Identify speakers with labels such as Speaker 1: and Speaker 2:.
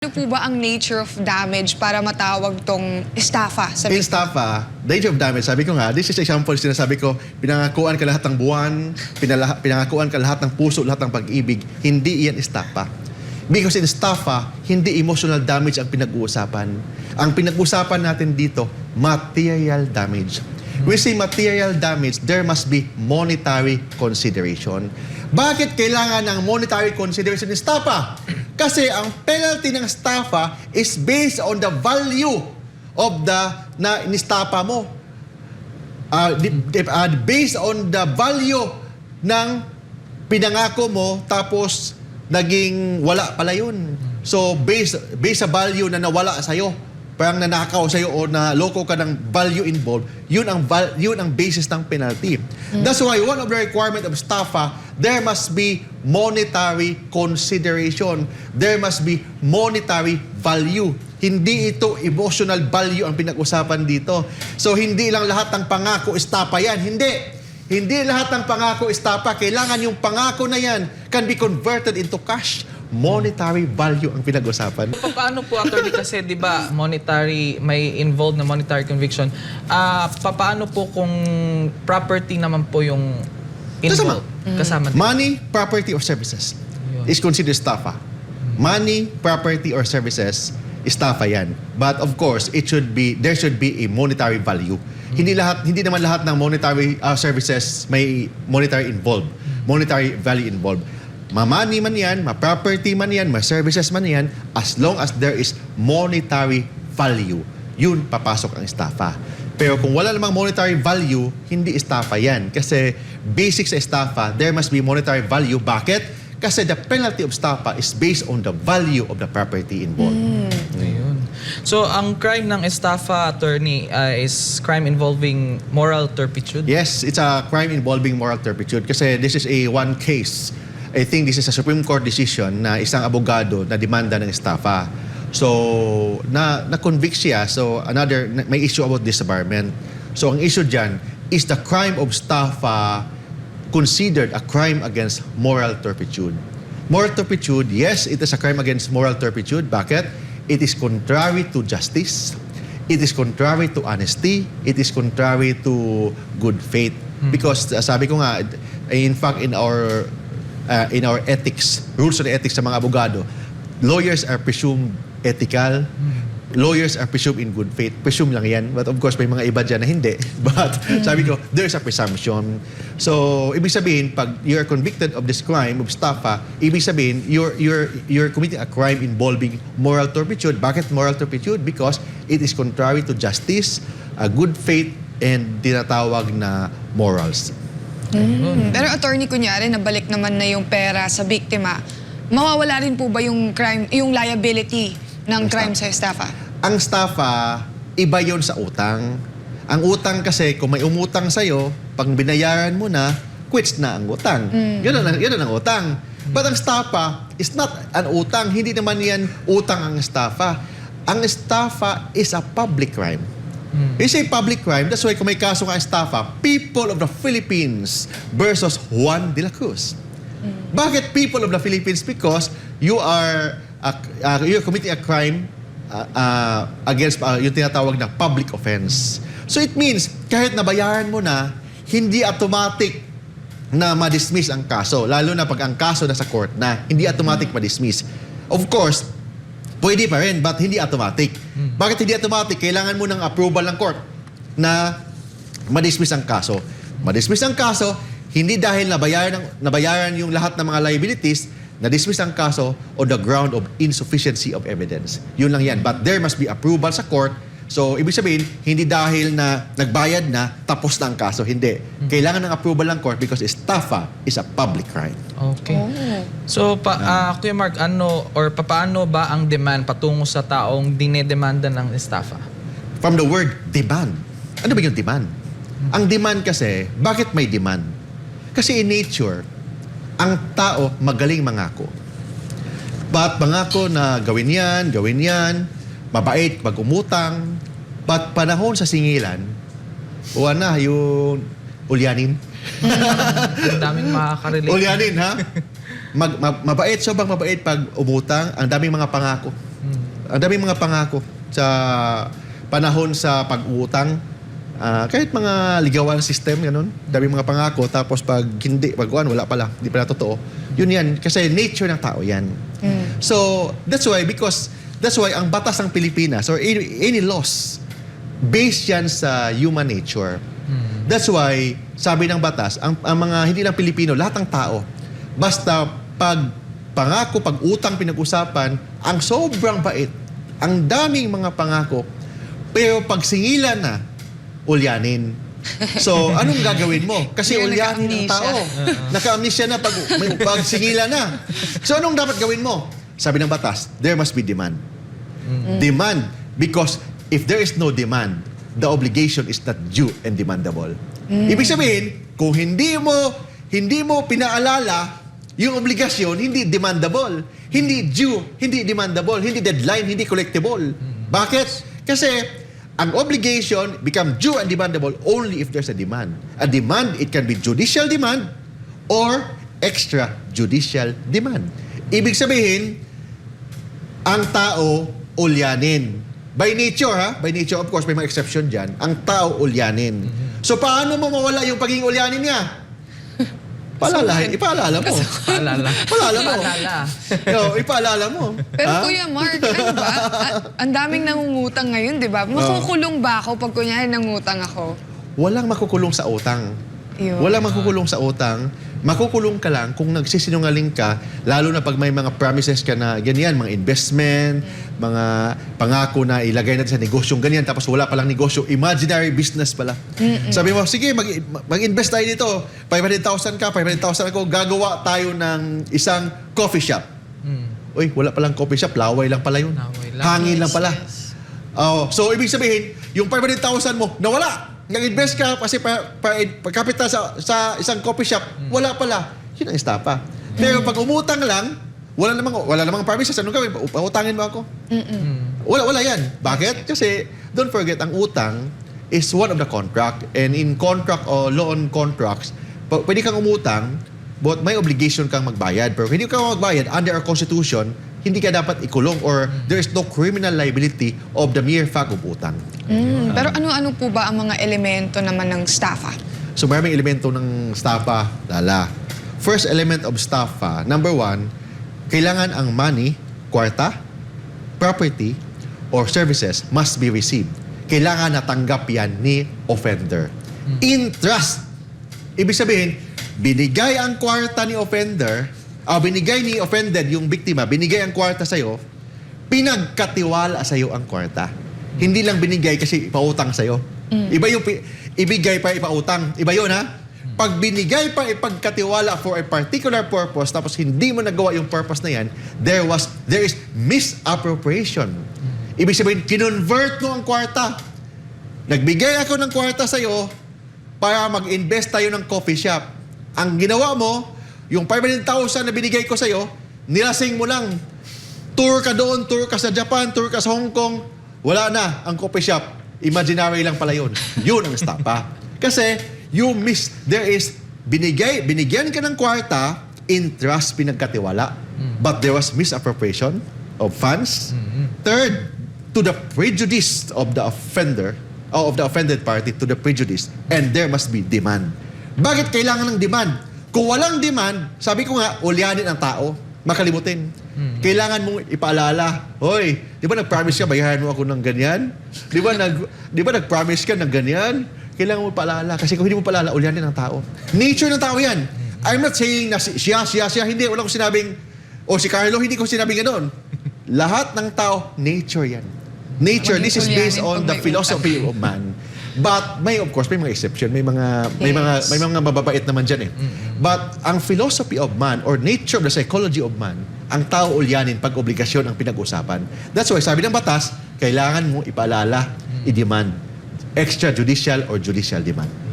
Speaker 1: Ano po ba ang nature of damage para matawag tong estafa?
Speaker 2: In estafa, danger of damage, sabi ko nga, this is example, sinasabi ko, pinangakuan ka lahat ng buwan, pinangakuan ka lahat ng puso, lahat ng pag-ibig, hindi iyan estafa. Because in estafa, hindi emotional damage ang pinag-uusapan. Ang pinag-uusapan natin dito, material damage. We say material damage, there must be monetary consideration. Bakit kailangan ng monetary consideration in estafa? Kasi ang penalty ng estafa is based on the value of the na inestafa mo. Based on the value ng pinangako mo, tapos naging wala pala yun. So, based sa value na nawala sa'yo, parang nanakaw sa'yo o naloko ka ng value involved, yun ang basis ng penalty. That's why one of the requirement of estafa, there must be monetary consideration. There must be monetary value. Hindi ito emotional value ang pinag-usapan dito. So, hindi lang lahat ng pangako estafa yan. Hindi lahat ng pangako estafa. Kailangan yung pangako na yan can be converted into cash. Monetary value ang pinag-usapan.
Speaker 3: Paano po, attorney, kasi di ba monetary, may involved na monetary conviction. Paano po kung property naman po yung involved? Kasama.
Speaker 2: Money, property, or services is considered estafa. Money, property, or services, estafa yan. But of course, there should be a monetary value. Hindi naman lahat ng monetary services may monetary value involved. Ma-money man yan, ma-property man yan, ma-services man yan, as long as there is monetary value, yun papasok ang estafa. Pero kung wala namang monetary value, hindi estafa yan. Kasi basic sa estafa, there must be monetary value. Bakit? Kasi the penalty of estafa is based on the value of the property involved.
Speaker 3: Ayun. So, ang crime ng estafa, attorney, is crime involving moral turpitude?
Speaker 2: Yes, it's a crime involving moral turpitude kasi this is one case. I think this is a Supreme Court decision na isang abogado na demanda ng estafa. So, na-convict siya. So, may issue about disbarment. So, ang issue dyan is the crime of estafa considered a crime against moral turpitude. Moral turpitude, yes, it is a crime against moral turpitude. Bakit? It is contrary to justice. It is contrary to honesty. It is contrary to good faith. Because, sabi ko nga, in fact, in our ethics, rules of ethics sa mga abogado, lawyers are presumed ethical, lawyers are presumed in good faith. Presume lang yan. But of course, may mga iba dyan na hindi. But sabi ko, there's a presumption. So, ibig sabihin, pag you're convicted of this crime of estafa, ibig sabihin, you're committing a crime involving moral turpitude. Bakit moral turpitude? Because it is contrary to justice, good faith, and tinatawag na morals.
Speaker 1: Pero attorney, kunyari, nabalik naman na yung pera sa biktima, mawawala rin po ba yung crime, yung liability ng crime sa estafa?
Speaker 2: Ang estafa, iba yon sa utang. Ang utang kasi, kung may umutang sa'yo, pag binayaran mo na, quits na ang utang. Yun ang utang. But ang estafa is not an utang. Hindi naman yan utang ang estafa. Ang estafa is a public crime. You say public crime, that's why kung may kaso ka estafa, people of the Philippines versus Juan de la Cruz. Bakit people of the Philippines? Because you're committing a crime against yung tinatawag na public offense. So it means, kahit nabayaran mo na, hindi automatic na ma-dismiss ang kaso. Lalo na pag ang kaso nasa court na, hindi automatic ma-dismiss. Of course, pwede pa rin, but hindi automatic. Bakit hindi automatic? Kailangan mo ng approval ng court na ma-dismiss ang kaso. Ma-dismiss ang kaso, hindi dahil nabayaran yung lahat ng mga liabilities, na-dismiss ang kaso on the ground of insufficiency of evidence. Yun lang yan. But there must be approval sa court. So, ibig sabihin, hindi dahil na nagbayad na, tapos na ang kaso. Hindi. Kailangan ng approval ng court because estafa is a public crime.
Speaker 3: Okay. So, Kuya Mark, paano ba ang demand patungo sa taong dinedemanda ng estafa?
Speaker 2: From the word demand. Ano ba yung demand? Ang demand kasi, bakit may demand? Kasi in nature, ang tao magaling mangako. But mangako na gawin yan, mabait pag umutang, but panahon sa singilan, yung ulyanin.
Speaker 3: Ang daming makakarelate.
Speaker 2: Ulyanin, ha? Mabait, sobrang mabait pag umutang, ang daming mga pangako. ang daming mga pangako sa panahon sa pag-uutang. Kahit mga ligawan system, ganun. Daming mga pangako, tapos pag hindi, wala pala, hindi pala totoo. Yun yan, kasi nature ng tao yan. So, that's why ang batas ng Pilipinas or any laws, based yan sa human nature. That's why, sabi ng batas, ang mga hindi lang Pilipino, lahat ng tao, basta pag pangako, pag utang pinag-usapan, ang sobrang bait, ang daming mga pangako, pero pag singilan na, ulyanin. So, anong gagawin mo? Kasi
Speaker 1: Yung
Speaker 2: ulyanin ng tao. Naka-amnesia na pag singilan na. So, anong dapat gawin mo? Sabi ng batas, there must be demand. Demand. Because if there is no demand, the obligation is not due and demandable. Ibig sabihin, kung hindi mo pinaalala yung obligasyon, hindi demandable, hindi due, hindi demandable, hindi deadline, hindi collectible. Bakit? Kasi ang obligation become due and demandable only if there's a demand. A demand, it can be judicial demand or extrajudicial demand. Ibig sabihin, ang tao ulyanin. By nature, ha? By nature, of course, may mga exception dyan. Ang tao ulyanin. So, paano mo mawala yung pagiging ulyanin niya? Ipaalala mo. Ipaalala mo.
Speaker 1: Pero Kuya Mark, ano ba? Ang daming nangungutang ngayon, di ba? Makukulong ba ako pag kunyari nangutang ako?
Speaker 2: Walang makukulong sa utang.
Speaker 1: Yun.
Speaker 2: Walang makukulong sa utang. Makukulong ka lang kung nagsisinungaling ka, lalo na pag may mga promises ka na ganyan, mga investment, mga pangako na ilagay natin sa negosyong ganyan, tapos wala palang negosyo, imaginary business pala. Sabi mo, sige, mag-invest tayo dito. 500,000 ka, 500,000 ako, gagawa tayo ng isang coffee shop. Uy, wala palang coffee shop, laway lang pala yun. Hangin lang pala. So, ibig sabihin, yung 500,000 mo, nawala. Nag-invest ka kasi pagkapital sa isang coffee shop, wala pala. Yun ang estafa. Pero pag umutang lang, wala namang promises. Anong gawin? Pautangin mo ako? Wala yan. Bakit? Kasi, don't forget, ang utang is one of the contract. And in contract or law on contracts, pwede kang umutang, but may obligation kang magbayad. Pero hindi ka magbayad, under our constitution, hindi ka dapat ikulong or there is no criminal liability of the mere fact of utang.
Speaker 1: Pero ano-ano po ba ang mga elemento naman ng estafa?
Speaker 2: So maraming elemento ng estafa, lala. First element of estafa, number 1, kailangan ang money, kwarta, property, or services must be received. Kailangan natanggap yan ni offender. In trust. Ibig sabihin, binigay ang kwarta ni offender, binigay ni offended, yung biktima, binigay ang kwarta sa'yo, pinagkatiwala sa'yo ang kwarta. Hindi lang binigay kasi ipautang sa'yo. Iba yung ibigay pa ipautang. Iba yun, ha? Pag binigay pa ipagkatiwala for a particular purpose, tapos hindi mo nagawa yung purpose na yan, there is misappropriation. Ibig sabihin, kinonvert mo ang kwarta. Nagbigay ako ng kwarta sa'yo para mag-invest tayo ng coffee shop. Ang ginawa mo, yung 500,000 na binigay ko sa'yo, nilasing mo lang. Tour ka doon, tour ka sa Japan, tour ka sa Hong Kong, wala na ang coffee shop. Imaginary lang pala yun. Yun ang estafa. Kasi, binigyan ka ng kwarta, in trust, pinagkatiwala. But there was misappropriation of funds. Third, to the prejudice of the offender, of the offended party, to the prejudice. And there must be demand. Bakit kailangan ng demand? Kung walang demand, sabi ko nga, ulyanin ang tao, makalimutin. Kailangan mong ipaalala, hoy, di ba nag-promise ka, bayaran mo ako ng ganyan? Di ba nag-promise ka ng ganyan? Kailangan mo paalala. Kasi kung hindi mo paalala, ulyanin ang tao. Nature ng tao yan. I'm not saying na siya, hindi. Wala ko sinabing, si Carlo, hindi ko sinabing gano'n. Lahat ng tao, nature yan. Nature, this is based on the philosophy of man. But of course may mga exception, may mga mababait naman diyan eh. But ang philosophy of man or nature of the psychology of man, ang tao ulyanin pag obligasyon ang pinag-usapan. That's why sabi ng batas, kailangan mo ipaalala, i-demand extrajudicial or judicial demand.